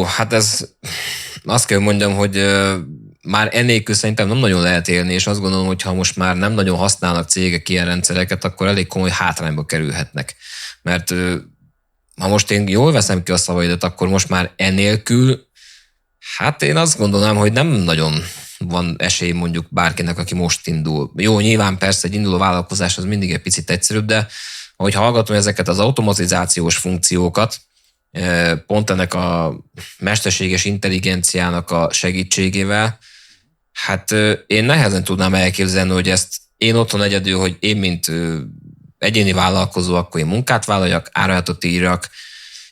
Hát ez azt kell mondjam, hogy már ennélkül szerintem nem nagyon lehet élni, és azt gondolom, hogy ha most már nem nagyon használnak cégek ilyen rendszereket, akkor elég komoly hátrányba kerülhetnek. Mert ha most én jól veszem ki a szavaidat, akkor most már ennélkül, hát én azt gondolnám, hogy nem nagyon van esély mondjuk bárkinek, aki most indul. Jó, nyilván persze egy induló vállalkozás az mindig egy picit egyszerűbb, de ahogy hallgatom ezeket az automatizációs funkciókat, pont ennek a mesterséges intelligenciának a segítségével, hát én nehezen tudnám elképzelni, hogy ezt én otthon egyedül, hogy én, mint egyéni vállalkozó, akkor én munkát vállaljak, árajátot írjak,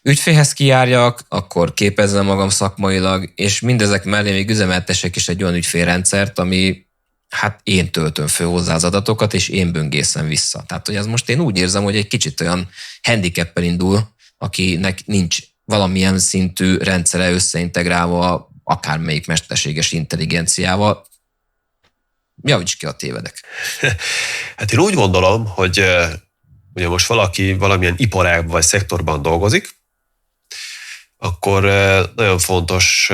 ügyfélhez kijárjak, akkor képezzem magam szakmailag, és mindezek mellé még üzemeltessek is egy olyan ügyfélrendszert, ami hát én töltöm föl hozzá az adatokat, és én böngészem vissza. Tehát, hogy ez most én úgy érzem, hogy egy kicsit olyan handicappel indul, akinek nincs valamilyen szintű rendszere összeintegrálva akármelyik mesterséges intelligenciával. Javíts ki, a tévedek. Hát én úgy gondolom, hogy ugye most valaki valamilyen iparágban vagy szektorban dolgozik, akkor nagyon fontos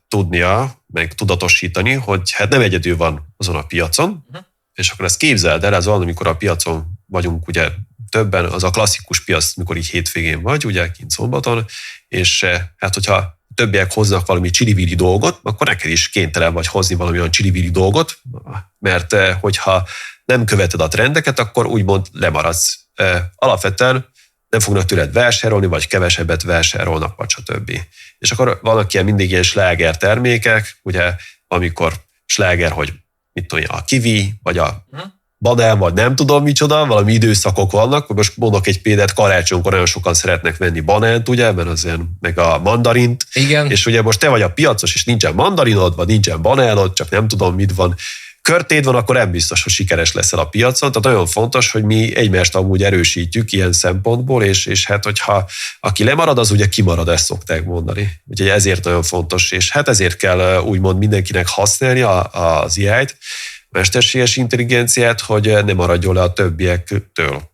tudnia, meg tudatosítani, hogy hát nem egyedül van azon a piacon, és akkor ezt képzeld el, ez van, amikor a piacon vagyunk ugye többen, az a klasszikus piac, mikor így hétvégén vagy, ugye kint szombaton, és hát hogyha többiek hoznak valami csili-vili dolgot, akkor neked is kénytelen vagy hozni valami olyan csili-vili dolgot, mert hogyha nem követed a trendeket, akkor úgymond lemaradsz. Alapvetően nem fognak tőled vásárolni, vagy kevesebbet vásárolnak, vagy stb. És akkor vannak mindig ilyen sláger termékek, ugye, amikor sláger, hogy mit tudom, a kiwi, vagy a banán, vagy nem tudom micsoda, valami időszakok vannak, most mondok egy példát, karácsonykor nagyon sokan szeretnek venni banánt, ugye, mert az ilyen, meg a mandarint, igen. És ugye most te vagy a piacos, és nincsen mandarinod, vagy nincsen banánod, csak nem tudom mit van, körtéd van, akkor nem biztos, hogy sikeres leszel a piacon, tehát nagyon fontos, hogy mi egymást amúgy erősítjük ilyen szempontból, és hát hogyha aki lemarad, az ugye kimarad, ezt szokták mondani. Úgyhogy ezért nagyon fontos, és hát ezért kell úgymond mindenkinek használni az AI-t, mesterséges intelligenciát, hogy ne maradjon le a többiektől.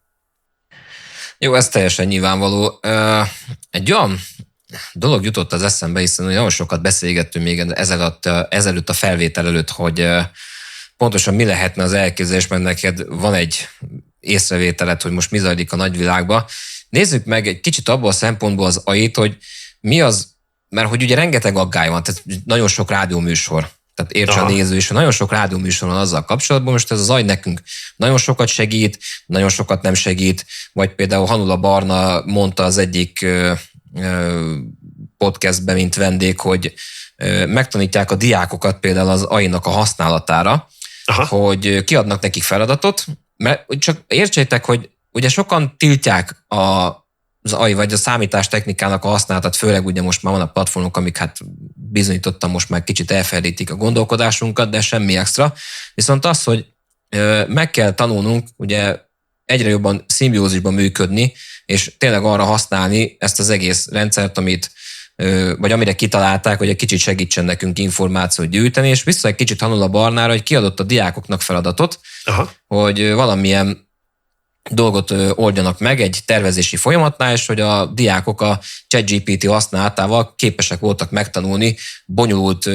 Jó, ez teljesen nyilvánvaló. Egy olyan dolog jutott az eszembe, hiszen nagyon sokat beszélgettünk még ezelőtt a felvétel előtt, hogy pontosan mi lehetne az elképzelés, mert neked van egy észrevételed, hogy most mi zajlik a nagyvilágban. Nézzük meg egy kicsit abból a szempontból az AI-t, hogy mi az, mert hogy ugye rengeteg aggály van, tehát nagyon sok rádióműsor, tehát értse a néző is, nagyon sok rádióműsor van azzal kapcsolatban, most ez az AI nekünk nagyon sokat segít, nagyon sokat nem segít, vagy például Hanula Barna mondta az egyik podcastben, mint vendég, hogy megtanítják a diákokat például az AI-nak a használatára, hogy kiadnak nekik feladatot, mert csak értsétek, hogy ugye sokan tiltják az AI vagy a számítástechnikának a használatát, főleg ugye most már van a platformok, amik hát bizonyítottan most már kicsit elferdítik a gondolkodásunkat, de semmi extra. Viszont az, hogy meg kell tanulnunk ugye egyre jobban szimbiózisban működni, és tényleg arra használni ezt az egész rendszert, vagy amire kitalálták, hogy egy kicsit segítsen nekünk információt gyűjteni, és vissza egy kicsit Hanula Barnára, hogy kiadott a diákoknak feladatot, hogy valamilyen dolgot oldjanak meg egy tervezési folyamatnál, és hogy a diákok a ChatGPT használatával képesek voltak megtanulni bonyolult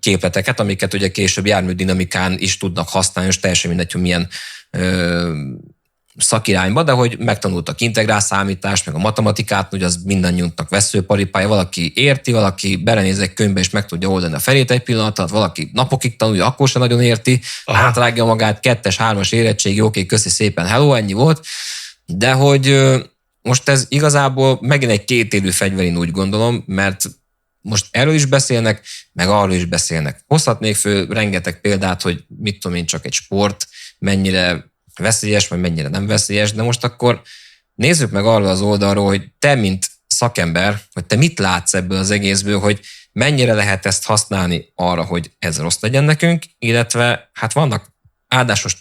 képleteket, amiket ugye később járműdinamikán is tudnak használni, és teljesen mindegy, hogy milyen szakirányba, de hogy megtanultak integrál számítást, meg a matematikát, hogy az mindannyiunknak veszőparipája, valaki érti, valaki belenéz egy könyvbe, és meg tudja oldani a felét egy pillanat, valaki napokig tanulja, akkor sem nagyon érti, átrágja magát, 2-es, 3-as érettségi, oké, köszi szépen, hello, ennyi volt, de hogy most ez igazából megint egy kétélű fegyver, én úgy gondolom, mert most erről is beszélnek, meg arról is beszélnek. Hozhatnék föl rengeteg példát, hogy mit tudom én, csak egy sport, mennyire veszélyes, vagy mennyire nem veszélyes, de most akkor nézzük meg arról az oldalról, hogy te, mint szakember, hogy te mit látsz ebből az egészből, hogy mennyire lehet ezt használni arra, hogy ez rossz legyen nekünk, illetve hát vannak áldásos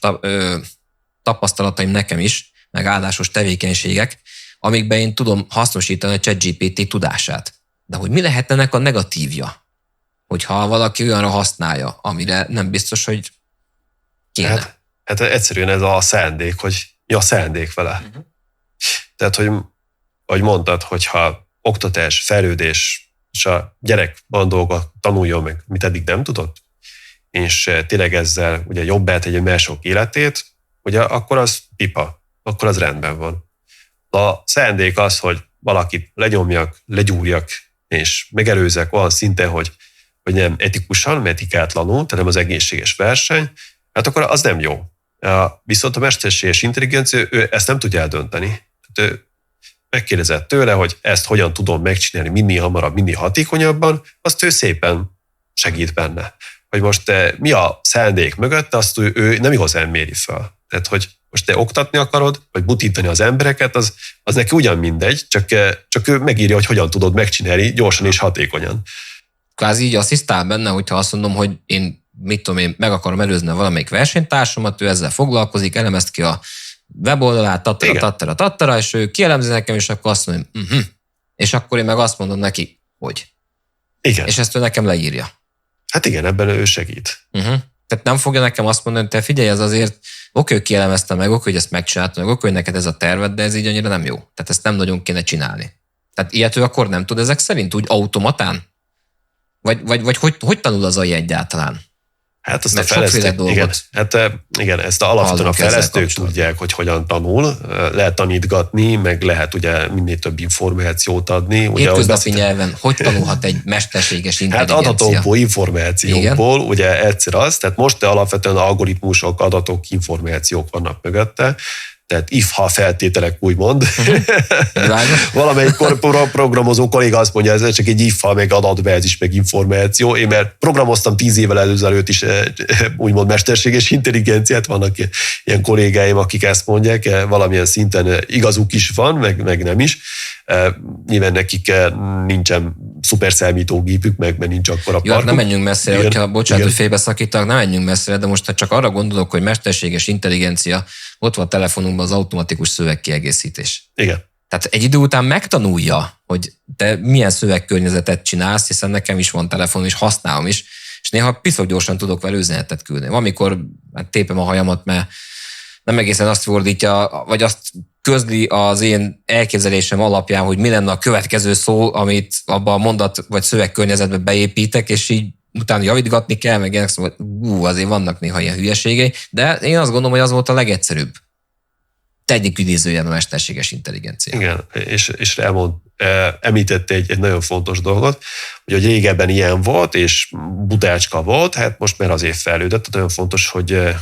tapasztalataim nekem is, meg áldásos tevékenységek, amikben én tudom hasznosítani a ChatGPT tudását. De hogy mi lehet ennek a negatívja? Hogyha valaki olyanra használja, amire nem biztos, hogy kéne. Hát egyszerűen ez a szándék, hogy mi a szándék vele. Tehát, hogy ahogy mondtad, hogyha oktatás, fejlődés, és a gyerek van dolga, tanuljon meg, mit eddig nem tudott, és tényleg ezzel ugye jobbá tegye mások életét, ugye akkor az pipa, akkor az rendben van. A szándék az, hogy valakit lenyomjak, legyúrjak, és megelőzek olyan szinten, hogy nem etikusan, etikátlanul, tehát nem az egészséges verseny, hát akkor az nem jó. Viszont a mesterséges intelligencia, ő ezt nem tudja eldönteni. Tehát ő megkérdezett tőle, hogy ezt hogyan tudom megcsinálni minél hamarabb, minél hatékonyabban, azt ő szépen segít benne. Hogy most mi a szándék mögött, azt ő nem igazán méri fel. Tehát, hogy most te oktatni akarod, vagy butítani az embereket, az neki ugyan mindegy, csak ő megírja, hogy hogyan tudod megcsinálni gyorsan és hatékonyan. Kvázi így asszisztál benne, hogyha azt mondom, hogy én meg akarom előzni valamelyik versenytársamat, ő ezzel foglalkozik, elemezt ki a weboldalát, tattara, és ő kielemzi nekem, és akkor azt mondom, és akkor én meg azt mondom neki, hogy. Igen. És ezt ő nekem leírja. Hát igen, ebben ő segít. Tehát nem fogja nekem azt mondani, hogy te figyelj, ez azért hogy kielemezte meg, hogy ezt megcsinálta meg, hogy neked ez a terved, de ez így annyira nem jó. Tehát ezt nem nagyon kéne csinálni. Tehát ilyet ő akkor nem tud ezek szerint úgy automatán? Vagy hogy tanul az AI egyáltalán? Hát azt a fejlesztők, igen, ezt alapvetően a fejlesztők tudják, hogy hogyan tanul, lehet tanítgatni, meg lehet ugye minél több információt adni. Hétköznapi nyelven, hogy tanulhat egy mesterséges intelligencia? Hát adatokból, információkból, igen. Ugye egyszer az, tehát most alapvetően algoritmusok, adatok, információk vannak mögötte, tehát if-ha feltételek úgymond. Valamelyik programozó kolléga azt mondja, ez csak egy if-ha, meg adatbázis, meg információ. Én mert programoztam 10 évvel ezelőtt is úgymond mesterséges intelligenciát, vannak ilyen kollégáim, akik ezt mondják, valamilyen szinten igazuk is van, meg nem is. Nyilván nekik nincsen szuper számítógépük, meg nincs akkora parkuk. Nem menjünk messzire, hogyha bocsánat, hogy félbeszakítak, nem menjünk messzire, de most csak arra gondolok, hogy mesterséges intelligencia, ott van a telefonunkban az automatikus szövegkiegészítés. Igen. Tehát egy idő után megtanulja, hogy te milyen szövegkörnyezetet csinálsz, hiszen nekem is van telefonom, és használom is, és néha piszok gyorsan tudok vele üzenetet küldeni. Amikor tépem a hajamat, mert nem egészen azt fordítja, vagy azt közli az én elképzelésem alapján, hogy mi lenne a következő szó, amit abban a mondat vagy szövegkörnyezetbe beépítek, és így utána javítgatni kell, meg ilyenek, szóval azért vannak néha ilyen hülyeségei, de én azt gondolom, hogy az volt a legegyszerűbb. Egyik idézőjel a mesterséges intelligencia. Igen, és említette egy nagyon fontos dolgot, hogy régebben ilyen volt, és budácska volt, hát most már azért fejlődött, tehát nagyon fontos,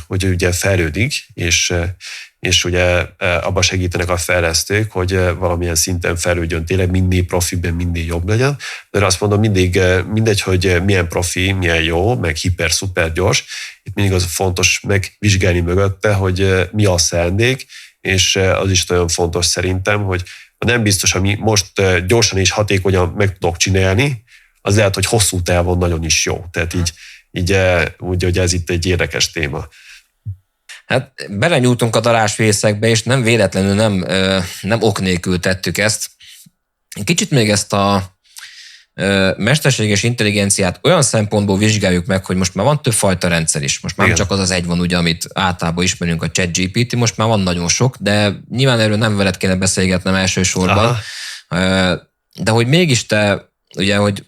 hogy ugye fejlődik, és ugye abban segítenek a fejlesztők, hogy valamilyen szinten fejlődjön tényleg, minél profiben, minél jobb legyen. De azt mondom, mindegy, hogy milyen profi, milyen jó, meg hiper-szuper gyors, itt mindig az fontos megvizsgálni mögötte, hogy mi a szándék, és az is nagyon fontos szerintem, hogy nem biztos, ami most gyorsan és hatékonyan meg tudok csinálni, az lehet, hogy hosszú távon nagyon is jó. Tehát így úgy, hogy ez itt egy érdekes téma. Hát belenyúltunk a darásvészekbe, és nem véletlenül nem ok nélkül tettük ezt. Kicsit még ezt a mesterséges intelligenciát olyan szempontból vizsgáljuk meg, hogy most már van többfajta rendszer is. Most már nem csak az egy van, ugye, amit általában ismerünk, a ChatGPT, most már van nagyon sok, de nyilván erről nem veled kéne beszélgetnem elsősorban. De hogy mégis te, ugye, hogy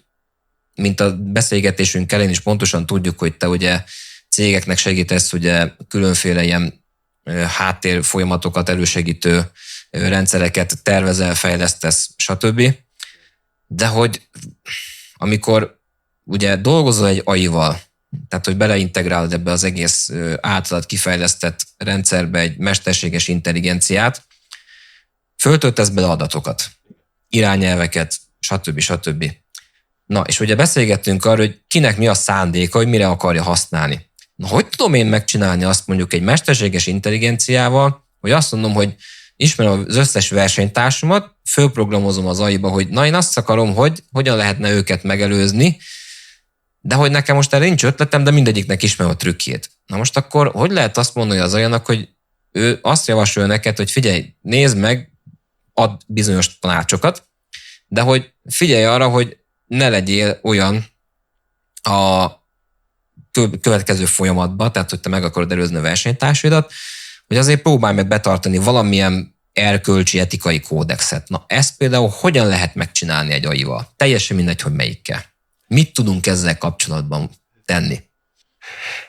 mint a beszélgetésünk elején is pontosan tudjuk, hogy te ugye cégeknek segítesz ugye különféle ilyen háttér folyamatokat elősegítő rendszereket tervezel, fejlesztesz, stb. De hogy amikor ugye dolgozol egy AI-val, tehát hogy beleintegrálod ebbe az egész általad kifejlesztett rendszerbe egy mesterséges intelligenciát, föltöltesz bele adatokat, irányelveket, stb. Na, és ugye beszélgettünk arról, hogy kinek mi a szándéka, hogy mire akarja használni. Na, hogy tudom én megcsinálni azt mondjuk egy mesterséges intelligenciával, hogy azt mondom, hogy ismerem az összes versenytársamat, fölprogramozom az AI-ba, hogy na én azt akarom, hogy hogyan lehetne őket megelőzni, de hogy nekem most erre nincs ötletem, de mindegyiknek ismerem a trükkjét. Na most akkor hogy lehet azt mondani az AI-nak, hogy ő azt javasolja neked, hogy figyelj, nézd meg, ad bizonyos tanácsokat, de hogy figyelj arra, hogy ne legyél olyan a következő folyamatban, tehát hogy te meg akarod előzni a versenytársaidat, hogy azért próbálj meg betartani valamilyen erkölcsi, etikai kódexet. Na ezt például hogyan lehet megcsinálni egy AI-val? Teljesen mindegy, hogy melyikkel. Mit tudunk ezzel kapcsolatban tenni?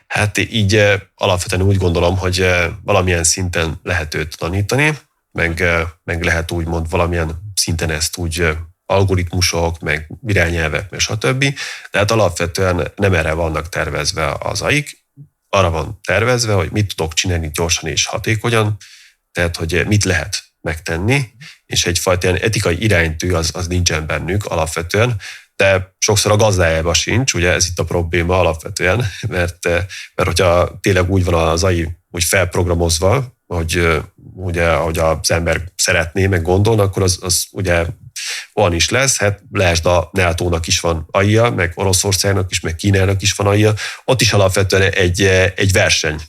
Hát így alapvetően úgy gondolom, hogy valamilyen szinten lehet őt tanítani, meg lehet úgymond valamilyen szinten ezt úgy algoritmusok, meg irányelvek, meg stb. De hát alapvetően nem erre vannak tervezve az AI-k, arra van tervezve, hogy mit tudok csinálni gyorsan és hatékonyan, tehát hogy mit lehet megtenni, és egyfajta ilyen etikai iránytű az nincsen bennük alapvetően, de sokszor a gazdájában sincs, ugye ez itt a probléma alapvetően, mert hogyha tényleg úgy van az AI úgy felprogramozva, hogy ugye, ahogy az ember szeretné, meg gondolna, akkor az ugye olyan is lesz, hát lásd a NATO-nak is van AI-ja, meg Oroszországnak is, meg Kínának is van AI-ja, ott is alapvetően egy verseny.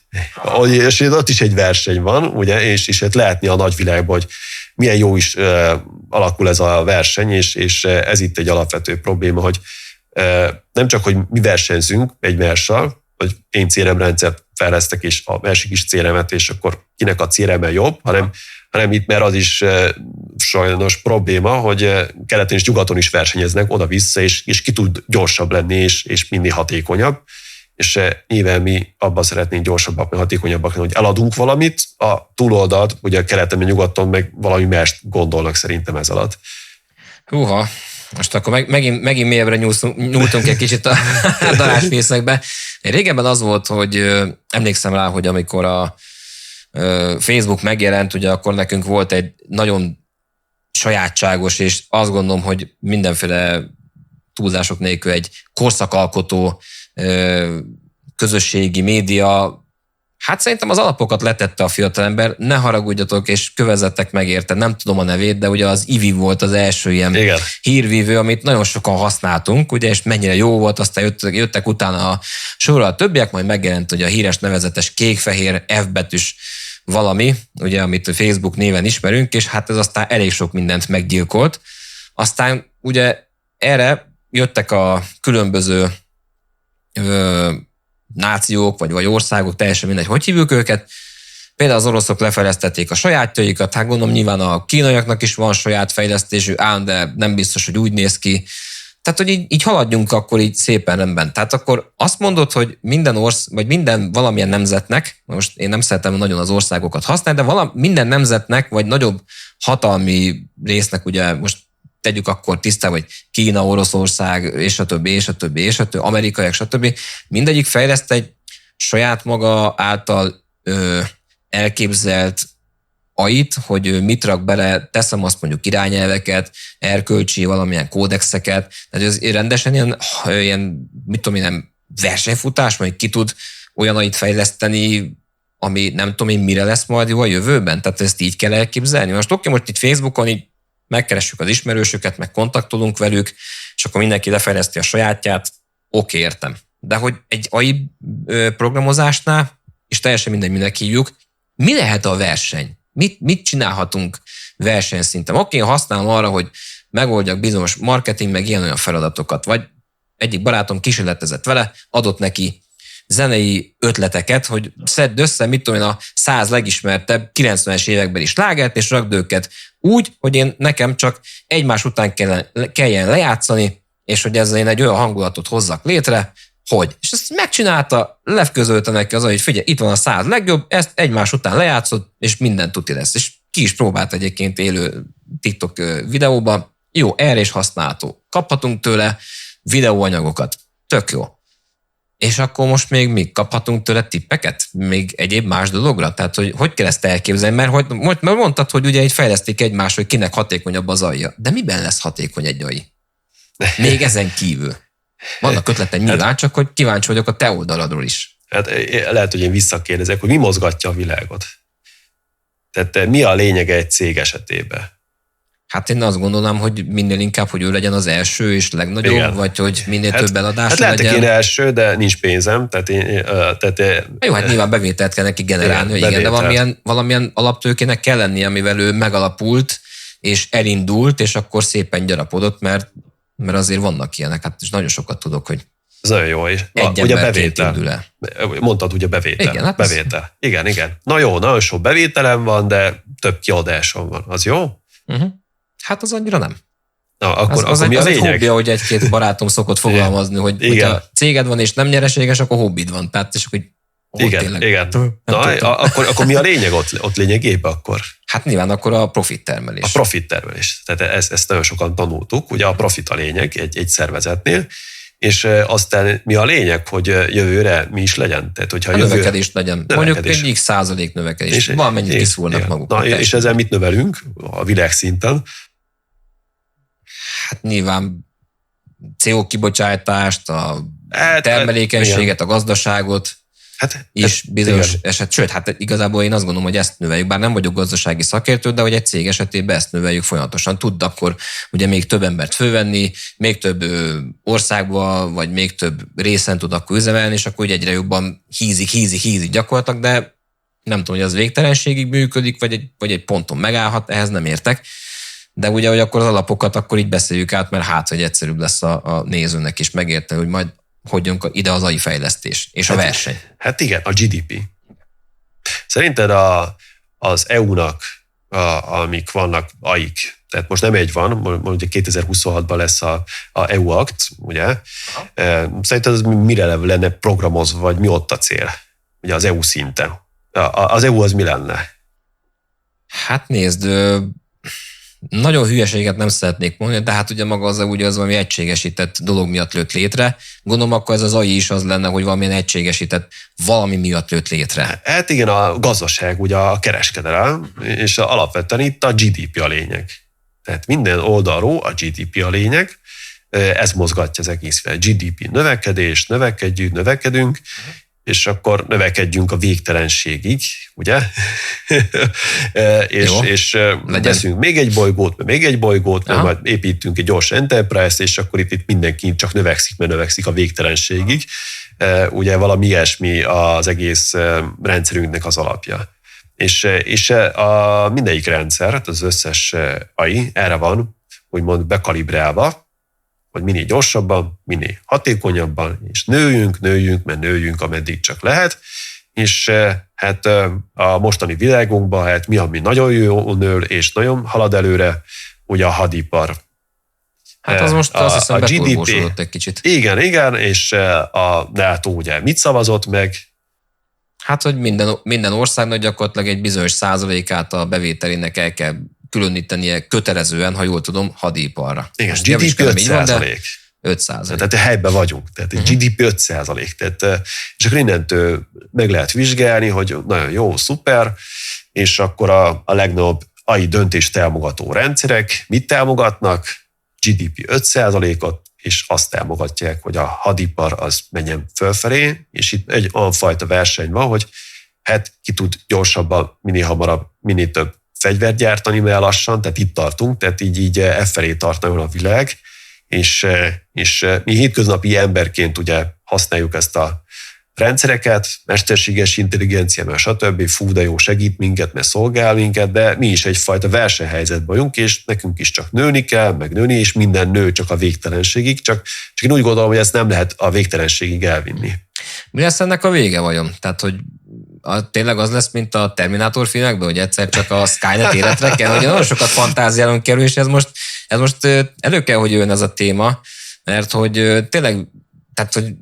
És ott is egy verseny van, ugye, és hát látni a nagyvilágban, hogy milyen jó is alakul ez a verseny, és ez itt egy alapvető probléma, hogy nem csak, hogy mi versenyzünk egymással, hogy én CRM rendszert fejlesztek, és a másik is CRM-et, és akkor kinek a CRM-e jobb, hanem itt már az is sajnos probléma, hogy keleten és nyugaton is versenyeznek oda-vissza, és ki tud gyorsabb lenni, és mindig hatékonyabb. És nyilván mi abban szeretnénk gyorsabbak, meg hatékonyabbak, hogy eladunk valamit, a túloldalt, ugye keleten, meg nyugaton meg valami mást gondolnak szerintem ez alatt. Húha, most akkor megint mélyebbre nyúltunk egy kicsit a darásfészekbe. Régebben az volt, hogy emlékszem rá, hogy amikor a Facebook megjelent, ugye akkor nekünk volt egy nagyon sajátságos, és azt gondolom, hogy mindenféle túlzások nélkül egy korszakalkotó közösségi média. Hát szerintem az alapokat letette a fiatalember, ne haragudjatok és kövezzettek meg érte, nem tudom a nevét, de ugye az Ivi volt az első ilyen Igen. hírvívő, amit nagyon sokan használtunk, ugye, és mennyire jó volt, aztán jöttek utána a sorra a többiek, majd megjelent ugye a híres nevezetes kék-fehér F betűs valami, ugye, amit Facebook néven ismerünk, és hát ez aztán elég sok mindent meggyilkolt. Aztán ugye erre jöttek a különböző nációk, vagy országok, teljesen mindegy, hogy hívjuk őket. Például az oroszok lefejlesztették a sajátjaikat, hát gondolom nyilván a kínaiaknak is van saját fejlesztésű, ám de nem biztos, hogy úgy néz ki. Tehát, hogy így haladjunk akkor így szépen rendben. Tehát akkor azt mondod, hogy minden valamilyen nemzetnek, most én nem szeretem nagyon az országokat használni, de minden nemzetnek, vagy nagyobb hatalmi résznek, ugye most tegyük akkor tisztá, vagy Kína, Oroszország, és a többi, amerikaiak, stb. Mindegyik fejleszt egy saját maga által elképzelt AI-t, hogy mit rak bele, teszem azt mondjuk irányelveket, erkölcsi valamilyen kódexeket, tehát ez rendesen ilyen mit tudom én, versenyfutás, vagy ki tud olyan AI-t fejleszteni, ami nem tudom én mire lesz majd jó a jövőben, tehát ezt így kell elképzelni. Most itt Facebookon így megkeressük az ismerősöket, meg kontaktolunk velük, és akkor mindenki lefejleszti a sajátját, oké, értem. De hogy egy AI programozásnál, és teljesen mindenki hívjuk, mi lehet a verseny? Mit csinálhatunk versenyszinten? Oké, használom arra, hogy megoldjak bizonyos marketing, meg ilyen-olyan feladatokat, vagy egyik barátom kísérletezett vele, adott neki zenei ötleteket, hogy szedd össze, mit tudom én, a 100 legismertebb 90-es évekbeli slágert, és rakd őket úgy, hogy nekem csak egymás után kelljen lejátszani, és hogy ezzel én egy olyan hangulatot hozzak létre, hogy. És ezt megcsinálta, lefközölte neki az, hogy figyelj, itt van a 100 legjobb, ezt egymás után lejátszott, és minden tuti lesz. És ki is próbált egyébként élő TikTok videóban. Jó, erre is használható. Kaphatunk tőle videóanyagokat. Tök jó. És akkor most még mi kaphatunk tőle tippeket? Még egyéb más dologra? Tehát, hogy kell ezt elképzelni? Mert mondtad, hogy ugye így fejlesztik egymást, hogy kinek hatékonyabb az AI-ja. De miben lesz hatékony egy AI? Még ezen kívül. Vannak ötletek nyilván, csak hogy kíváncsi vagyok a te oldaladról is. Hát lehet, hogy én visszakérdezek, hogy mi mozgatja a világot? Tehát mi a lényege egy cég esetében? Hát én azt gondolom, hogy minél inkább, hogy ő legyen az első és legnagyobb, igen. Vagy hogy minél több eladásra legyen. Hát lehetek én első, de nincs pénzem. Jó, hát nyilván bevételt kell neki generálni, igen, de valamilyen alaptőkének kell lennie, amivel ő megalapult, és elindult, és akkor szépen gyarapodott, mert azért vannak ilyenek, hát és nagyon sokat tudok, hogy... Ez nagyon jó. És Egy ugye emberként indul el. Mondtad ugye bevétel. Igen, hát bevétel. Igen. Na jó, nagyon sok bevételem van, de több kiadásom van. Az jó? Hát az annyira nem. Na, akkor az mi a egy lényeg? hobbi, ahogy egy-két barátom szokott fogalmazni, hogy ha céged van és nem nyereséges, akkor hobbid van. Tehát és akkor igen. Na, akkor mi a lényeg ott lényegében akkor? Hát nyilván akkor a profit termelés. A profit termelés. Tehát ezt nagyon sokan tanultuk. Ugye a profit a lényeg egy szervezetnél, és aztán mi a lényeg, hogy jövőre mi is legyen? Tehát, hogyha a növekedés legyen. Mondjuk egy x% növekedés. Valamennyit kiszúrnak maguk. Na, és ezzel mit növelünk a világszinten? Hát nyilván CO kibocsátást, a termelékenységet, a gazdaságot, és bizonyos eset. Sőt, hát igazából én azt gondolom, hogy ezt növeljük, bár nem vagyok gazdasági szakértő, de hogy egy cég esetében ezt növeljük folyamatosan. Tud akkor ugye még több embert fölvenni, még több országba, vagy még több részen tud akkor üzemelni, és akkor egyre jobban hízik gyakorlatilag, de nem tudom, hogy az végtelenségig működik, vagy egy ponton megállhat, ehhez nem értek. De ugye, hogy akkor az alapokat akkor így beszéljük át, mert hogy egyszerűbb lesz a nézőnek is megérteni, hogy majd hogy jön ide az AI fejlesztés és a verseny. Hát igen, a GDP. Szerinted az EU-nak, amik vannak AI-k, tehát most nem egy van, mondjuk 2026-ban lesz a EU Act, ugye? Szerinted az mire lenne programozva, vagy mi ott a cél? Ugye az EU szinten. Az EU az mi lenne? Hát nézd, nagyon hülyeséget nem szeretnék mondani, de hát ugye maga az ugye az valami egységesített dolog miatt lőtt létre. Gondolom akkor ez az AI is az lenne, hogy valamilyen egységesített valami miatt lőtt létre. Hát igen, a gazdaság, ugye a kereskedelem, és alapvetően itt a GDP a lényeg. Tehát minden oldalról a GDP a lényeg, ez mozgatja az egész GDP növekedés, növekedünk, és akkor növekedjünk a végtelenségig, ugye? és veszünk még egy bolygót, mert majd építünk egy gyors enterprise-t, és akkor itt mindenki csak növekszik a végtelenségig. Ugye valami ilyesmi az egész rendszerünknek az alapja. És mindegyik rendszer, az összes AI erre van, úgymond bekalibrálva, hogy minél gyorsabban, minél hatékonyabban, és nőjünk, mert nőjünk, ameddig csak lehet, és hát a mostani világunkban hát mi, ami nagyon jó nő, és nagyon halad előre, ugye a hadipar. Hát az most azt hiszem beturbósodott egy kicsit. Igen, és a NATO ugye mit szavazott meg? Hát, hogy minden országnak gyakorlatilag egy bizonyos százalékát a bevételének el kell különítenie kötelezően, ha jól tudom, hadiparra. Igen, GDP 5%. 5%. Tehát helyben vagyunk. Tehát GDP 5%. Tehát, és akkor innentől meg lehet vizsgálni, hogy nagyon jó, szuper, és akkor a legnagyobb AI döntést támogató rendszerek mit támogatnak? GDP 5%-ot, és azt támogatják, hogy a hadipar az menjen fölfelé, és itt egy olyan fajta verseny van, hogy hát ki tud gyorsabban, minél hamarabb, minél több fegyvert gyártani, mert lassan, tehát itt tartunk, tehát így felé tart nagyon a világ, és mi hétköznapi emberként ugye használjuk ezt a rendszereket, mesterséges intelligencia, mert stb. Fú, de jó, segít minket, mert szolgál minket, de mi is egyfajta versenyhelyzetben vagyunk, és nekünk is csak nőni kell, meg nőni, és minden nő csak a végtelenségig, csak én úgy gondolom, hogy ezt nem lehet a végtelenségig elvinni. Mi lesz ennek a vége vajon? Tehát, hogy tényleg az lesz, mint a Terminátor filmekben, hogy egyszer csak a Skynet életre kell, hogy nagyon sokat fantáziálunk kerül, és ez most elő kell, hogy jön ez a téma, mert hogy tényleg, tehát, hogy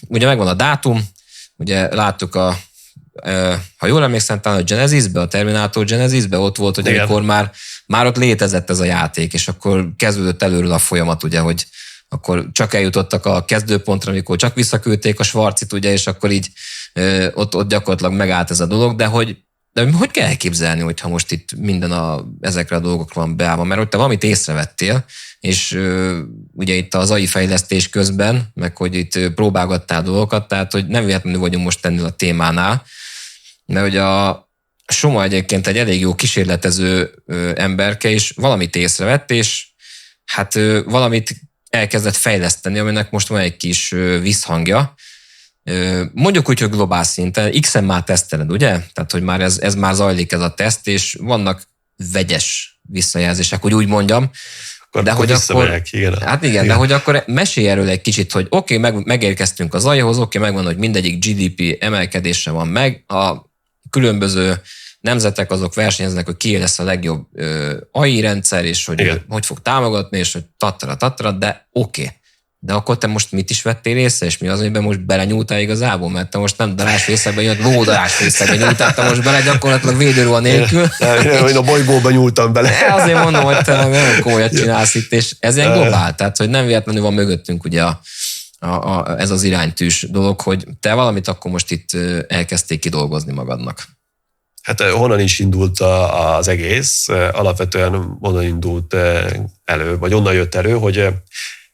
ugye megvan a dátum, ugye láttuk ha jól emlékszem, talán a Genesisbe, a Terminator Genesisbe ott volt, hogy amikor már ott létezett ez a játék, és akkor kezdődött előről a folyamat, ugye, hogy akkor csak eljutottak a kezdőpontra, amikor csak visszaküldték a Schwarzit, ugye, és akkor így ott gyakorlatilag megállt ez a dolog, de hogy kell elképzelni, hogyha most itt minden ezekre a dolgokra van beállva, mert hogy te valamit észrevettél, és ugye itt az AI fejlesztés közben, meg hogy itt próbálgattál dolgokat, tehát hogy nem véletlenül vagyunk most ennél a témánál, mert hogy a Soma egyébként egy elég jó kísérletező emberke, és valamit észrevett, és hát valamit elkezdett fejleszteni, aminek most van egy kis visszhangja. Mondjuk úgy, hogy globál szinten, X-en már teszteled, ugye? Tehát, hogy már ez már zajlik ez a teszt, és vannak vegyes visszajelzések, hogy úgy mondjam. De hogy akkor, igen. Hát igen, de hogy akkor mesélj erről egy kicsit, hogy oké, megérkeztünk az AI-hoz, oké, megvan, hogy mindegyik GDP emelkedése van meg, a különböző nemzetek azok versenyeznek, hogy ki lesz a legjobb AI rendszer, és hogy fog támogatni, és hogy tattara, de oké. De akkor te most mit is vettél észre, és mi az, amiben most belenyúltál igazából? Mert te most nem darásfészekben jött, vódarásfészekben nyúltál, te most bele gyakorlatilag védőruha nélkül. Én a bolygóba nyúltam bele. Azért mondom, hogy te nagyon komolyat csinálsz itt, és ez ilyen globál, tehát hogy nem véletlenül van mögöttünk ugye ez az iránytűs dolog, hogy te valamit akkor most itt elkezdték kidolgozni magadnak. Hát honnan is indult az egész? Alapvetően onnan indult elő, vagy onnan jött elő, hogy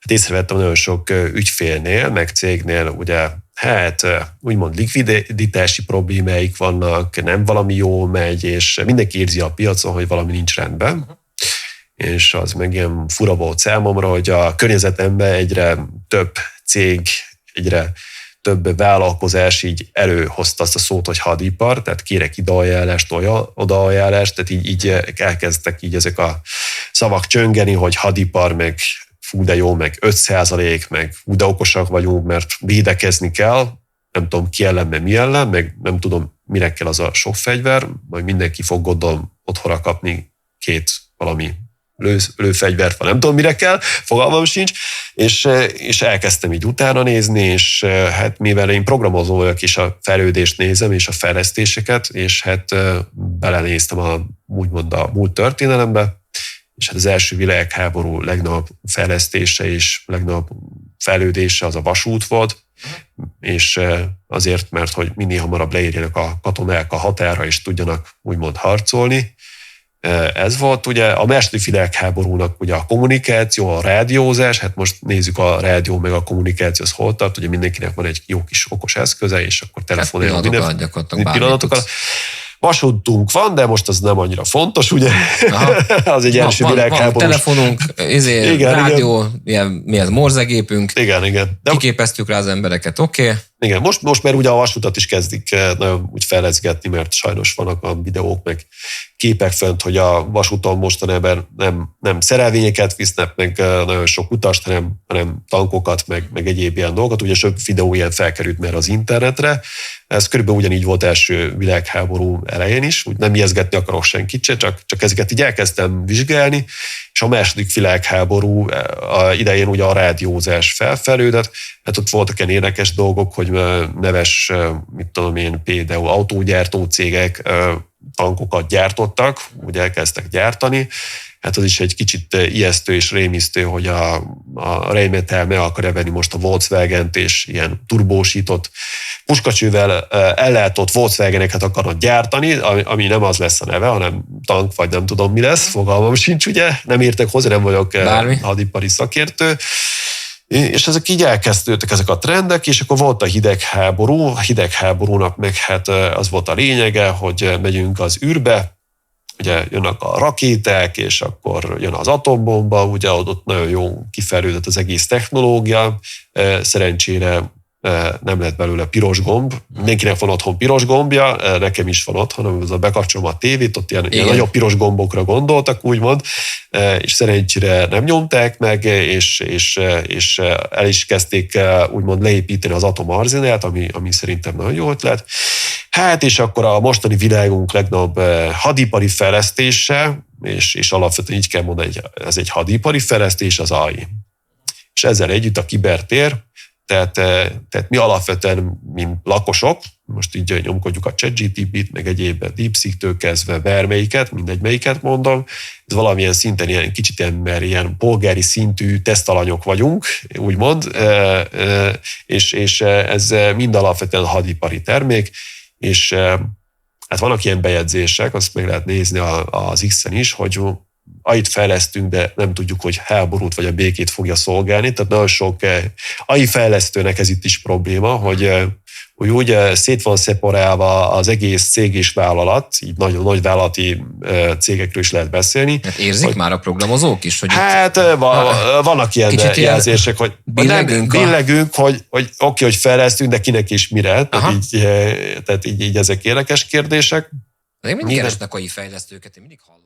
észrevettem nagyon sok ügyfélnél, meg cégnél, ugye, hát úgymond likviditási problémáik vannak, nem valami jó megy, és mindenki érzi a piacon, hogy valami nincs rendben. És az meg ilyen fura volt számomra, hogy a környezetemben egyre több cég, egyre több vállalkozás így előhozta azt a szót, hogy hadipar, tehát kérek ideajánlást, odaajánlást, tehát így elkezdtek így ezek a szavak csöngeni, hogy hadipar, meg fú, de jó, meg 5%, meg fú, de okosak vagyunk, mert védekezni kell, nem tudom ki ellen, meg mi ellen, meg nem tudom, mire kell az a sok fegyver, majd mindenki fog gondolom otthonra kapni 2 valami lőfegyvert, vagy nem tudom, mire kell, fogalmam sincs, és elkezdtem így utána nézni, és hát mivel én programozó vagyok, és a fejlődést nézem, és a fejlesztéseket, és hát belenéztem úgymond a múlt történelembe, és hát az első világháború legnagyobb fejlesztése és legnagyobb fejlődése az a vasút volt, és azért, mert hogy minél hamarabb leérjenek a katonák a határa, és tudjanak úgymond harcolni. Ez volt ugye a második világháborúnak ugye a kommunikáció, a rádiózás, hát most nézzük a rádió meg a kommunikáció, az hol tart, ugye mindenkinek van egy jó kis okos eszköze, és akkor telefonálunk minden pillanatokat. Vasútunk van, de most az nem annyira fontos, ugye? Az egy első világháborús. Van telefonunk, rádió, mi ez, morzegépünk. Igen. Kiképeztük rá az embereket, oké. Igen, most mert ugye a vasutat is kezdik nagyon úgy felezgetni, mert sajnos vannak a videók, meg képek fent, hogy a vasúton mostanában nem szerelvényeket visznek, meg nagyon sok utast, hanem tankokat, meg egyéb ilyen dolgokat. Ugye sok videó ilyen felkerült már az internetre. Ez körülbelül ugyanígy volt első világháború elején is, úgy nem ijeszgetni akarok senkit se, csak ezeket így elkezdtem vizsgálni, és a második világháború idején ugye a rádiózás felfelődött, hát ott voltak ilyen érdekes dolgok, hogy neves, mit tudom én, például autógyártó cégek tankokat gyártottak, ugye elkezdtek gyártani, hát az is egy kicsit ijesztő és rémisztő, hogy a Rheinmetall meg akarja venni most a Volkswagent, és ilyen turbósított puskacsővel ellátott Volkswageneket akarnak gyártani, ami nem az lesz a neve, hanem tank, vagy nem tudom mi lesz, fogalmam sincs, ugye, nem értek hozzá, nem vagyok hadipari szakértő, és ezek így elkezdődtek ezek a trendek, és akkor volt a hidegháború, a hidegháborúnak meg hát az volt a lényege, hogy megyünk az űrbe, ugye jönnek a rakéták, és akkor jön az atombomba, ugye ott nagyon jó kifejlődött az egész technológia, szerencsére nem lett belőle piros gomb. Mindenkinek van otthon piros gombja, nekem is van otthon, amikor bekapcsolom a tévét, ott ilyen nagyobb piros gombokra gondoltak, úgymond, és szerencsére nem nyomták meg, és el is kezdték úgymond leépíteni az atomarzenát, ami szerintem nagyon jó ötlet. Hát és akkor a mostani világunk legnagyobb hadipari fejlesztése, és alapvetően így kell mondani, ez egy hadipari fejlesztés, az AI. És ezzel együtt a kibertér, tehát mi alapvetően, mint lakosok, most így nyomkodjuk a ChatGPT-t, meg egyéb DeepSeek-től kezdve bármelyiket, mindegy melyiket mondom, ez valamilyen szinten ilyen kicsit ilyen polgári szintű tesztalanyok vagyunk, úgymond, és ez mind alapvetően hadipari termék, és hát vannak ilyen bejegyzések, azt meg lehet nézni az X-en is, hogy AI-t fejlesztünk, de nem tudjuk, hogy háborút vagy a békét fogja szolgálni. Tehát nagyon sok AI fejlesztőnek ez itt is probléma, hogy úgy szét van szeparálva az egész cég és vállalat, így nagyon nagy vállalati cégekről is lehet beszélni. Hát érzik már a programozók is? Hogy hát vannak ilyen jelzések, hogy billegünk, hogy oké, hogy fejlesztünk, de kinek és mire. Tehát így ezek érdekes kérdések. De én mindig keresnek AI fejlesztőket, én mindig hallom.